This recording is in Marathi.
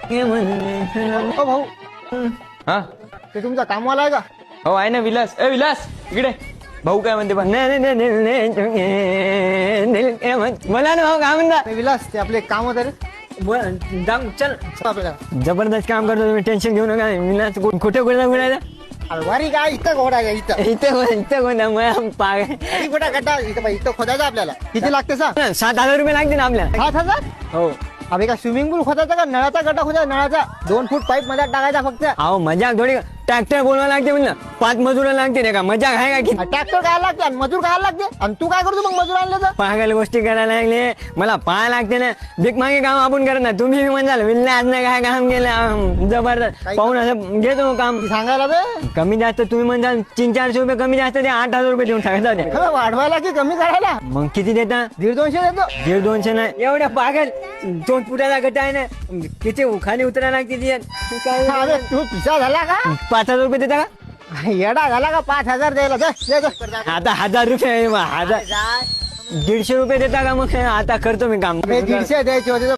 हो भाऊ, हा ते तुमचा कामवाला आहे का? हो आहे ना विलास. ए विलास इकडे. भाऊ काय म्हणते पण मला ना भाऊ काय म्हणता. ते विलास, ते आपले काम होतं रे. चल चल आपल्याला. जबरदस्त काम करतो तुम्ही, टेन्शन घेऊ नका. विलास कुठे गुडायला अलवारी काय इथं घोडायचा इथं. इथं कोणता मला पाग अरे कुठं गड्डा इथं पाहिजे, इथं खोदायचं आपल्याला. किती लागते सांग? 7,000 रुपये लागतील आपल्याला. 7,000? हो अबे का स्विमिंग पूल खोदायचा का नळाचा गड्डा खोदायचा? नळाचा 2 फूट पाईप मध्ये टाकायचा फक्त. अहो मजाक थोडी. ट्रॅक्टर बोलवा लागते म्हणलं, 5 मजुरा लागते नाही का, मजाक आहे का की. ट्रॅक्टर काय लागते आणि मजूर काय लागते, आणि तू काय करतो मग मजूर आणले तर? पागल गोष्टी करायला लागले. मला पाहा लागते ना. भीक मागे काम आपण करत नाही. तुम्ही म्हणाल विल्लास नाही काय काम केलं जबरदस्त. पाहून असं घेतो काम. सांगायला बे कमी जास्त तुम्ही म्हणता 300-400 रुपये कमी जास्त ते 8,000 रुपये देऊन टाकायचं ते. खरं वाढवायला की कमी करायला? मग किती देता? 150-200 देतो. 150-200 नाही एवढ्या पागल. 2 फुटाचा गट आहे ना, किती खाली उतरायला लागते ती. अबे तू पिसा झाला का? 5,000 रुपये देता का? येडा झाला का 5,000 द्यायला? जा, जा, जा. आता 1,000 रुपये आहे बा, 1,000. 150 रुपये देता का मग? आता करतो मी काम. अबे 150 द्यायचे होते तर